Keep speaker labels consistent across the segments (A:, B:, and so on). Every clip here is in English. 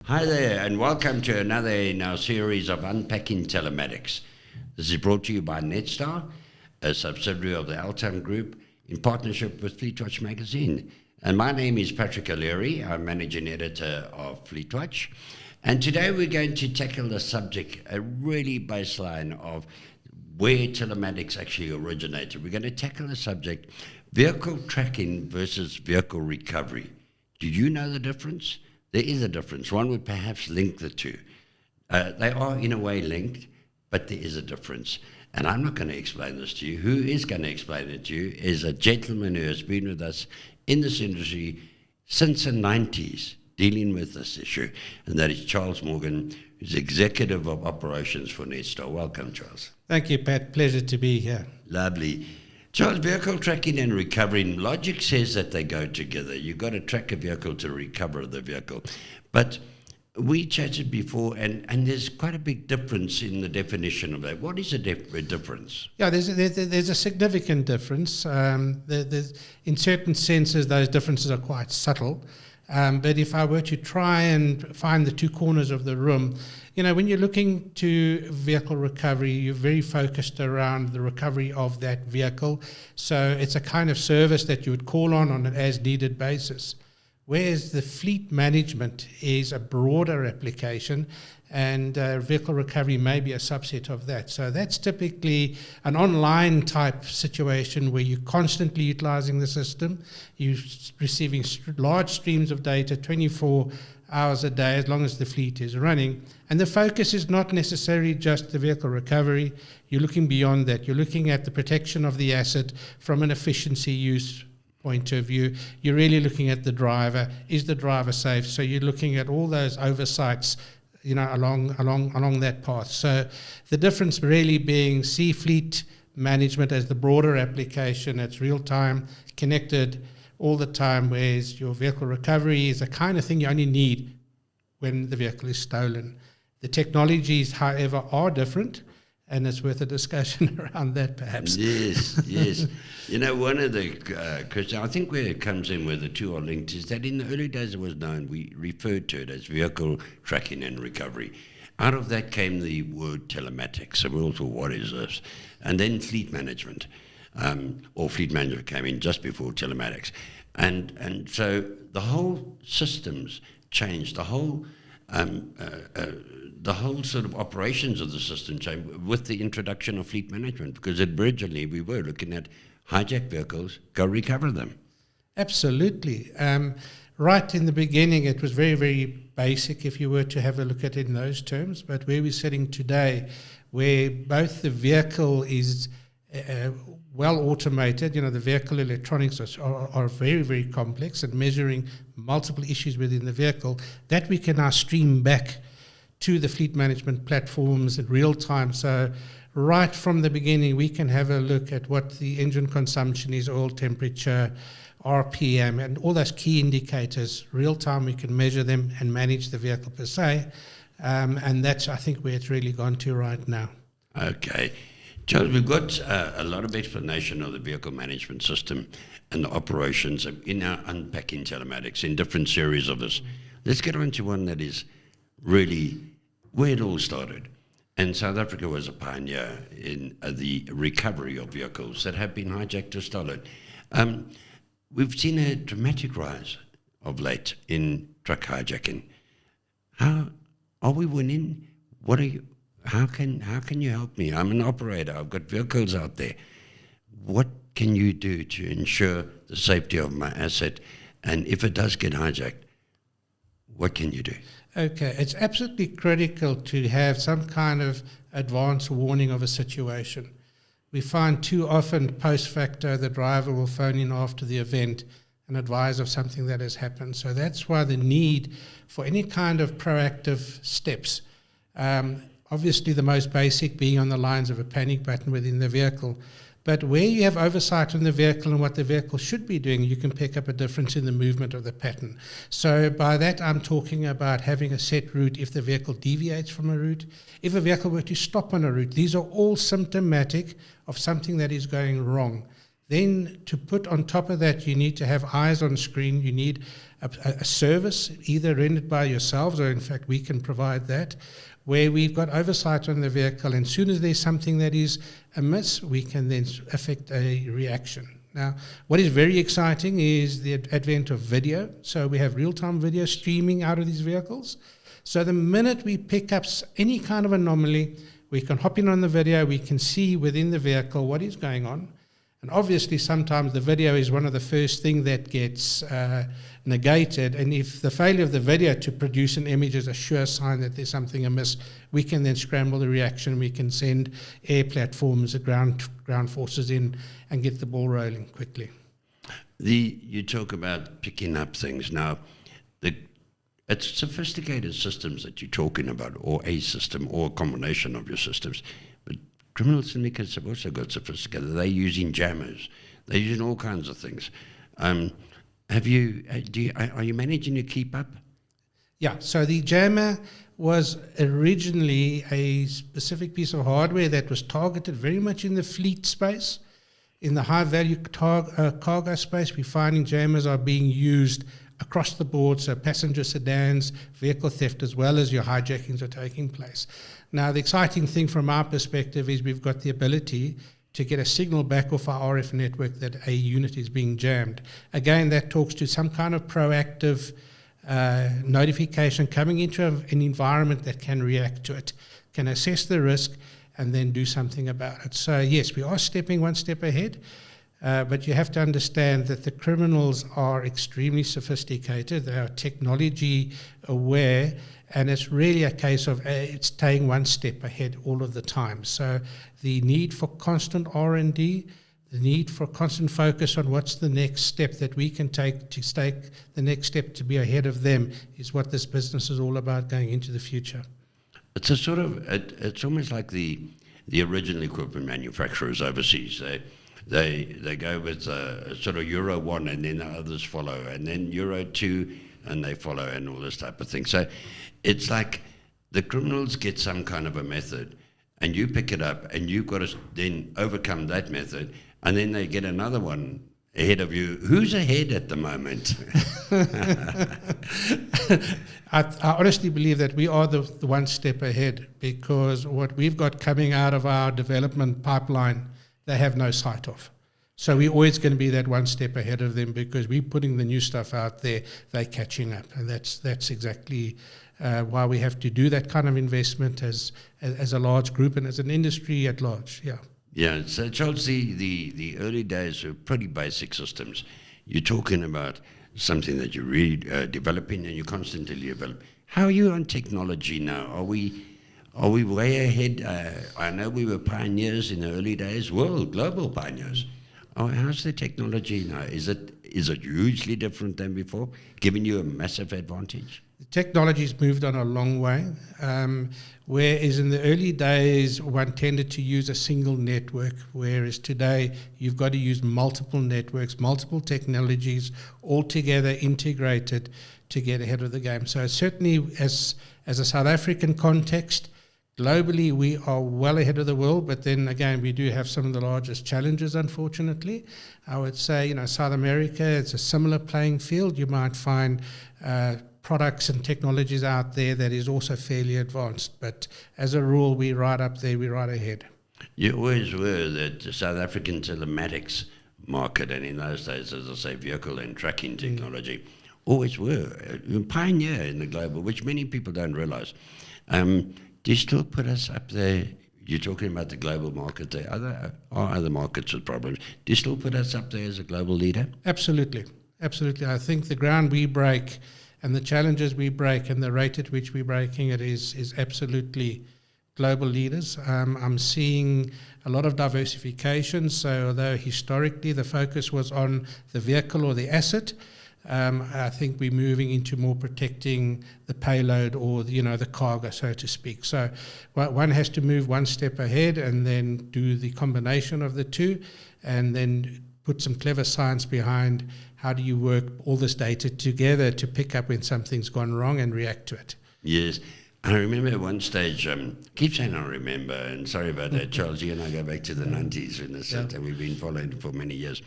A: Hi there, and welcome to another in our series of Unpacking Telematics. This is brought to you by Netstar, a subsidiary of the Altam Group, in partnership with Fleetwatch Magazine. And my name is Patrick O'Leary. I'm managing editor of Fleetwatch. And today we're going to tackle the subject, a really baseline of where telematics actually originated. We're going to tackle the subject, vehicle tracking versus vehicle recovery. Did you know the difference? There is a difference. One would perhaps link the two. They are in a way linked, but there is a difference. And I'm not going to explain this to you. Who is going to explain it to you is a gentleman who has been with us in this industry since the 90s, dealing with this issue, and that is Charles Morgan, who's Executive of Operations for Netstar. Welcome, Charles.
B: Thank you, Pat. Pleasure to be here.
A: Lovely. Charles, vehicle tracking and recovering, logic says that they go together. You've got to track a vehicle to recover the vehicle. But we chatted before, and there's quite a big difference in the definition of that. What is a difference?
B: Yeah, there's a significant difference. In certain senses, those differences are quite subtle. But if I were to try and find the two corners of the room, when you're looking to vehicle recovery, you're very focused around the recovery of that vehicle. So it's a kind of service that you would call on an as-needed basis. Whereas the fleet management is a broader application, and vehicle recovery may be a subset of that. So that's typically an online type situation where you're constantly utilizing the system, you're receiving large streams of data 24 hours a day as long as the fleet is running. And the focus is not necessarily just the vehicle recovery. You're looking beyond that. You're looking at the protection of the asset from an efficiency use point of view. You're really looking at the driver. Is the driver safe? So you're looking at all those oversights along that path. So the difference really being fleet management as the broader application. It's real time, connected all the time, whereas your vehicle recovery is the kind of thing you only need when the vehicle is stolen. The technologies, however, are different, and it's worth a discussion around that, perhaps.
A: Yes. One of the questions, I think where it comes in where the two are linked, is that in the early days it was known, we referred to it as vehicle tracking and recovery. Out of that came the word telematics. So we all thought, what is this? And then fleet management, or fleet management came in just before telematics. And so the whole systems changed, the whole sort of operations of the system changed with the introduction of fleet management, because originally we were looking at hijacked vehicles, go recover them.
B: Absolutely. Right in the beginning, it was very, very basic if you were to have a look at it in those terms. But where we're sitting today, where both the vehicle is well automated, the vehicle electronics are very, very complex and measuring multiple issues within the vehicle, that we can now stream back to the fleet management platforms in real time. So right from the beginning, we can have a look at what the engine consumption is, oil temperature, RPM, and all those key indicators. Real time, we can measure them and manage the vehicle per se. And that's, I think, where it's really gone to right now.
A: Okay. Charles, we've got a lot of explanation of the vehicle management system and the operations in our Unpacking Telematics in different series of this. Let's get on to one that is really where it all started. And South Africa was a pioneer in the recovery of vehicles that have been hijacked or stolen. We've seen a dramatic rise of late in truck hijacking. How are we winning? How can you help me? I'm an operator. I've got vehicles out there. What can you do to ensure the safety of my asset? And if it does get hijacked, what can you do?
B: Okay, it's absolutely critical to have some kind of advance warning of a situation. We find too often post-facto the driver will phone in after the event and advise of something that has happened. So that's why the need for any kind of proactive steps. Obviously the most basic being on the lines of a panic button within the vehicle. But where you have oversight on the vehicle and what the vehicle should be doing, you can pick up a difference in the movement of the pattern. So by that, I'm talking about having a set route if the vehicle deviates from a route. If a vehicle were to stop on a route, these are all symptomatic of something that is going wrong. Then to put on top of that, you need to have eyes on screen. You need a service, either rendered by yourselves, or in fact we can provide that, where we've got oversight on the vehicle. And as soon as there's something that is amiss, we can then effect a reaction. Now, what is very exciting is the advent of video. So we have real-time video streaming out of these vehicles. So the minute we pick up any kind of anomaly, we can hop in on the video, we can see within the vehicle what is going on. And obviously, sometimes the video is one of the first things that gets negated. And if the failure of the video to produce an image is a sure sign that there's something amiss, we can then scramble the reaction. We can send air platforms, ground forces in, and get the ball rolling quickly.
A: You talk about picking up things. Now, it's sophisticated systems that you're talking about, or a system, or a combination of your systems. But criminal syndicates have also got sophisticated. They're using jammers. They're using all kinds of things. Are you managing to keep up?
B: Yeah, so the jammer was originally a specific piece of hardware that was targeted very much in the fleet space. In the high-value cargo space, we're finding jammers are being used across the board, so passenger sedans, vehicle theft, as well as your hijackings are taking place. Now, the exciting thing from our perspective is we've got the ability to get a signal back off our RF network that a unit is being jammed. Again, that talks to some kind of proactive notification coming into an environment that can react to it, can assess the risk, and then do something about it. So, yes, we are stepping one step ahead. But you have to understand that the criminals are extremely sophisticated. They are technology aware, and it's really a case of it's staying one step ahead all of the time. So the need for constant R&D, the need for constant focus on what's the next step that we can take the next step to be ahead of them is what this business is all about going into the future.
A: It's a sort of it's almost like the original equipment manufacturers overseas. They go with sort of Euro 1 and then the others follow, and then Euro 2 and they follow, and all this type of thing. So it's like the criminals get some kind of a method and you pick it up and you've got to then overcome that method, and then they get another one ahead of you. Who's ahead at the moment?
B: I honestly believe that we are the one step ahead, because what we've got coming out of our development pipeline, they have no sight of. So we're always going to be that one step ahead of them, because we're putting the new stuff out there, they're catching up. And that's exactly why we have to do that kind of investment as a large group and as an industry at large, yeah.
A: Yeah, so Charles, the early days were pretty basic systems. You're talking about something that you're really developing, and you constantly develop. How are you on technology now? Are we way ahead? I know we were pioneers in the early days, global pioneers. How's the technology now? Is it hugely different than before, giving you a massive advantage?
B: The technology's moved on a long way, whereas in the early days one tended to use a single network, whereas today you've got to use multiple networks, multiple technologies, all together integrated to get ahead of the game. So certainly as a South African context, globally, we are well ahead of the world, but then again, we do have some of the largest challenges, unfortunately. I would say, South America, it's a similar playing field. You might find products and technologies out there that is also fairly advanced, but as a rule, we're right up there, we're right ahead.
A: You always were the South African telematics market, and in those days, as I say, vehicle and tracking technology, always were a pioneer in the global, which many people don't realize. Do you still put us up there? You're talking about the global market. There are other markets with problems. Do you still put us up there as a global leader?
B: Absolutely. Absolutely. I think the ground we break and the challenges we break and the rate at which we're breaking it is absolutely global leaders. I'm seeing a lot of diversification. So although historically the focus was on the vehicle or the asset, I think we're moving into more protecting the payload or the cargo, so to speak. So one has to move one step ahead and then do the combination of the two, and then put some clever science behind how do you work all this data together to pick up when something's gone wrong and react to it.
A: Yes. I remember at one stage, keep saying I remember, and sorry about that, Charles, you and I go back to the 90s in the set, and we've been following for many years.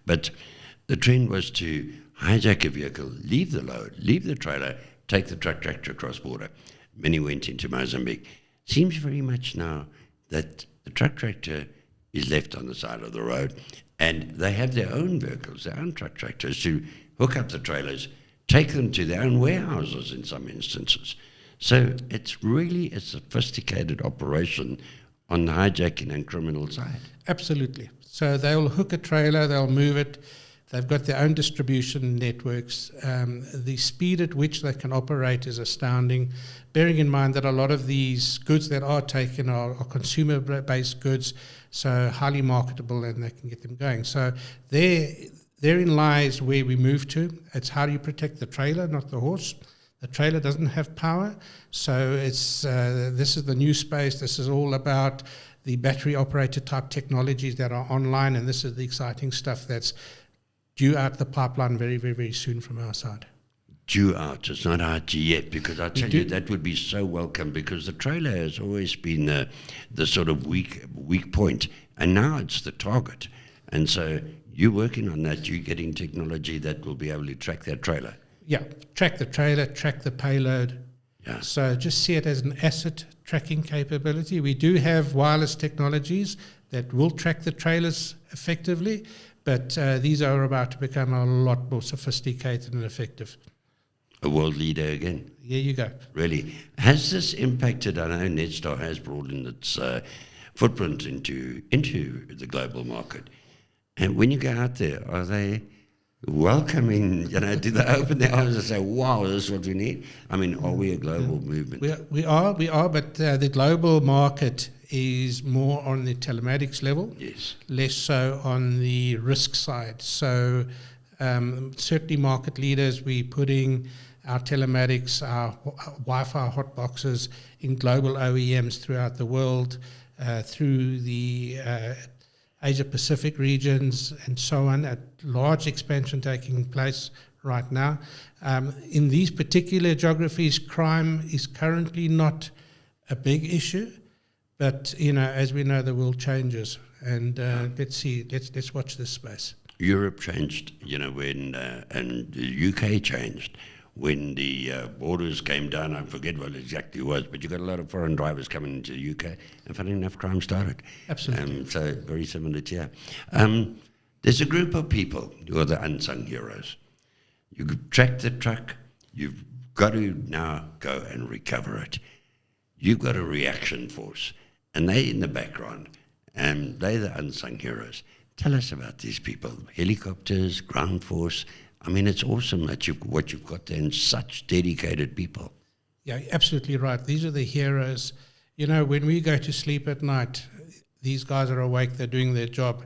A: But the trend was to hijack a vehicle, leave the load, leave the trailer, take the truck tractor across border. Many went into Mozambique. Seems very much now that the truck tractor is left on the side of the road, and they have their own vehicles, their own truck tractors, to hook up the trailers, take them to their own warehouses in some instances. So it's really a sophisticated operation on the hijacking and criminal side.
B: Absolutely. So they'll hook a trailer, they'll move it. They've got their own distribution networks. The speed at which they can operate is astounding, bearing in mind that a lot of these goods that are taken are consumer-based goods, so highly marketable, and they can get them going. So therein lies where we move to. It's how do you protect the trailer, not the horse. The trailer doesn't have power, so it's this is the new space. This is all about the battery-operated type technologies that are online, and this is the exciting stuff that's due out the pipeline very, very, very soon from our side.
A: Due out, it's not out yet, because I tell you that would be so welcome, because the trailer has always been the sort of weak point, and now it's the target. And so you're working on that. You're getting technology that will be able to track that trailer.
B: Yeah, track the trailer, track the payload.
A: Yeah.
B: So just see it as an asset tracking capability. We do have wireless technologies that will track the trailers effectively, but these are about to become a lot more sophisticated and effective.
A: A world leader again.
B: Here you go.
A: Really. Has this impacted, I know Netstar has broadened its footprint into the global market. And when you go out there, are they welcoming, do they open their eyes and say, wow, this is what we need? I mean, are we a global movement?
B: We are, but the global market is more on the telematics level,
A: yes,
B: less so on the risk side. So certainly market leaders, we're putting our telematics, our Wi-Fi hot boxes in global OEMs throughout the world, through the Asia-Pacific regions and so on, a large expansion taking place right now. In these particular geographies, crime is currently not a big issue, but, as we know, the world changes. And let's watch this space.
A: Europe changed, when, and the UK changed. When the borders came down, I forget what exactly it was, but you got a lot of foreign drivers coming into the UK, and funny enough, crime started.
B: Absolutely.
A: So very similar to here. There's a group of people who are the unsung heroes. You track the truck, you've got to now go and recover it. You've got a reaction force, and they're in the background, and they're the unsung heroes. Tell us about these people, helicopters, ground force. I mean, it's awesome that what you've got there, and such dedicated people.
B: Yeah, absolutely right. These are the heroes. When we go to sleep at night, these guys are awake, they're doing their job,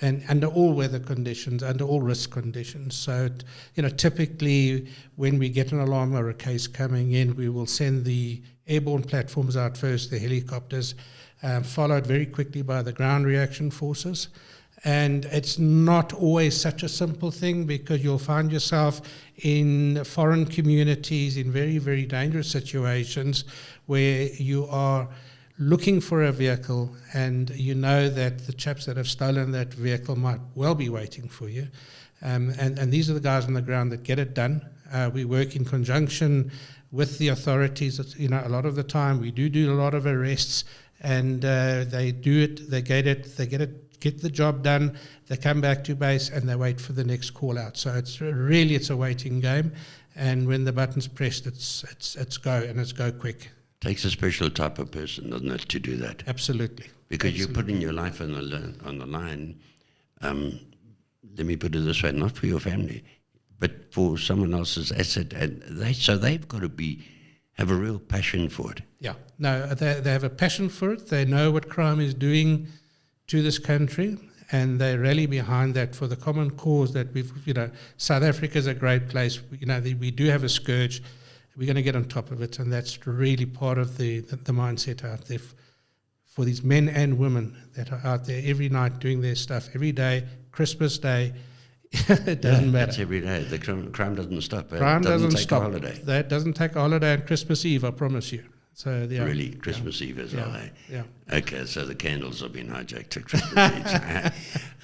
B: and under all weather conditions, under all risk conditions. So, typically when we get an alarm or a case coming in, we will send the airborne platforms out first, the helicopters, followed very quickly by the ground reaction forces. And it's not always such a simple thing, because you'll find yourself in foreign communities in very, very dangerous situations where you are looking for a vehicle, and you know that the chaps that have stolen that vehicle might well be waiting for you. And these are the guys on the ground that get it done. We work in conjunction with the authorities. A lot of the time we do a lot of arrests, and they do it, they get the job done, they come back to base, and they wait for the next call out. So it's a waiting game, and when the button's pressed, it's go, and it's go quick.
A: Takes a special type of person, doesn't it, to do that?
B: Absolutely.
A: Because you're putting your life on the line. Let me put it this way: not for your family, but for someone else's asset, and they've got to have a real passion for it.
B: Yeah, no, they have a passion for it. They know what crime is doing to this country, and they rally behind that for the common cause that South Africa is a great place. We do have a scourge. We're going to get on top of it, and that's really part of the mindset out there for these men and women that are out there every night doing their stuff, every day, Christmas Day. It doesn't matter.
A: That's every day. Crime doesn't stop.
B: Crime doesn't
A: take
B: stop.
A: A holiday.
B: That doesn't take a holiday on Christmas Eve, I promise you. So
A: really, Christmas Eve as well, eh?
B: Yeah.
A: Okay, so the candles have been hijacked at Christmas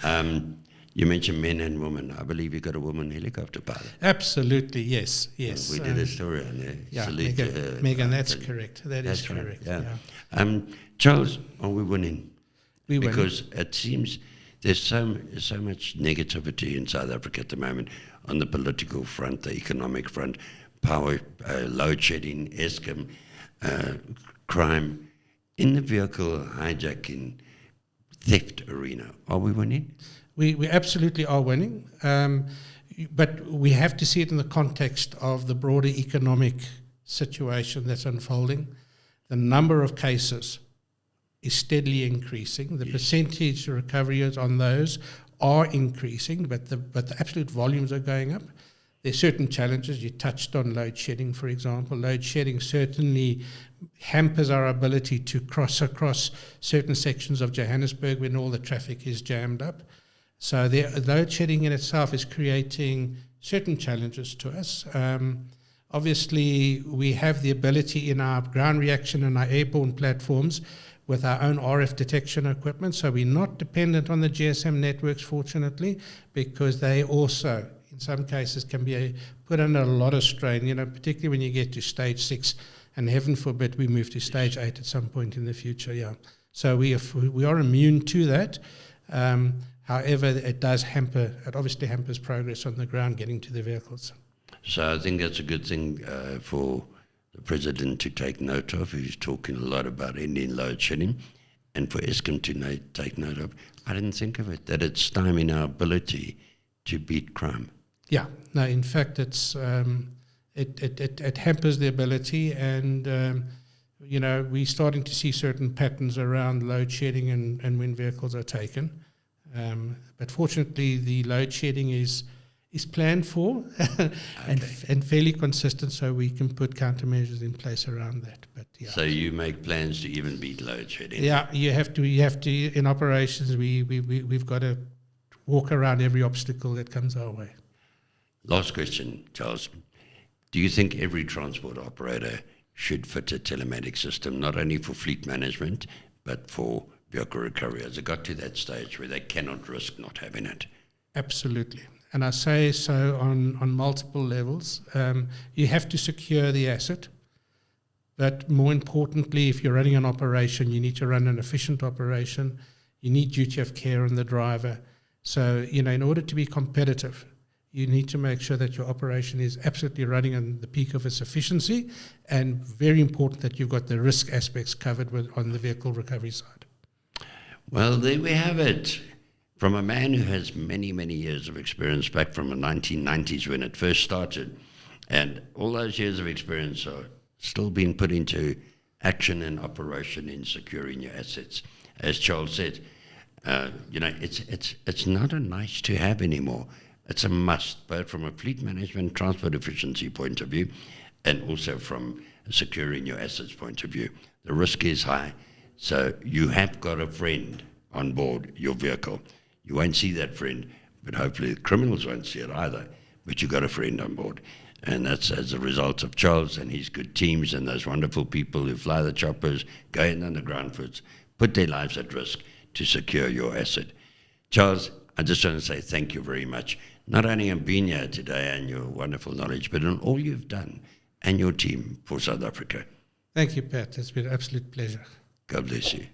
A: Eve. You mentioned men and women. I believe you got a woman helicopter pilot.
B: Absolutely, yes.
A: We did a story on there.
B: Yeah,
A: Salute to her.
B: Megan, that's correct. That is
A: That's right,
B: correct.
A: yeah. Charles, are we winning?
B: We win.
A: Because it seems there's so much negativity in South Africa at the moment on the political front, the economic front, power, load shedding, Eskom, crime. In the vehicle hijacking, theft arena, are we winning?
B: We absolutely are winning, but we have to see it in the context of the broader economic situation that's unfolding. The number of cases is steadily increasing. The percentage recoveries on those are increasing, but the absolute volumes are going up. There's certain challenges. You touched on load shedding, for example. Load shedding certainly hampers our ability to cross across certain sections of Johannesburg when all the traffic is jammed up. So the load shedding in itself is creating certain challenges to us. Obviously, we have the ability in our ground reaction and our airborne platforms with our own RF detection equipment. So we're not dependent on the GSM networks, fortunately, because they also, in some cases, can be put under a lot of strain, particularly when you get to stage 6, and heaven forbid we move to stage 8 at some point in the future, yeah. So we are immune to that. However, it obviously hampers progress on the ground getting to the vehicles.
A: So I think that's a good thing for the President to take note of. He's talking a lot about ending load shedding, and for Eskom to take note of. I didn't think of it, that it's stymieing our ability to beat crime.
B: Yeah, no, in fact, it's it hampers the ability, and we're starting to see certain patterns around load shedding and when vehicles are taken. But fortunately, the load shedding is planned for and fairly consistent, so we can put countermeasures in place around that. But yeah.
A: So you make plans to even beat load shedding?
B: Yeah, you have to. In operations, we've got to walk around every obstacle that comes our way.
A: Last question, Charles. Do you think every transport operator should fit a telematic system, not only for fleet management, but for vehicle recovery? Has it got to that stage where they cannot risk not having it?
B: Absolutely. And I say so on multiple levels. You have to secure the asset. But more importantly, if you're running an operation, you need to run an efficient operation. You need duty of care on the driver. So, in order to be competitive, you need to make sure that your operation is absolutely running on the peak of its efficiency, and very important that you've got the risk aspects covered on the vehicle recovery side.
A: Well, there we have it. From a man who has many, many years of experience back from the 1990s when it first started, and all those years of experience are still being put into action and operation in securing your assets. As Charles said, it's not a nice to have anymore. It's a must, both from a fleet management, transport efficiency point of view, and also from a securing your assets point of view. The risk is high, so you have got a friend on board your vehicle. You won't see that friend, but hopefully the criminals won't see it either, but you've got a friend on board. And that's as a result of Charles and his good teams and those wonderful people who fly the choppers, go in on the ground foots, put their lives at risk to secure your asset. Charles, I just want to say thank you very much, not only on being here today and your wonderful knowledge, but on all you've done and your team for South Africa.
B: Thank you, Pat. It's been an absolute pleasure.
A: God bless you.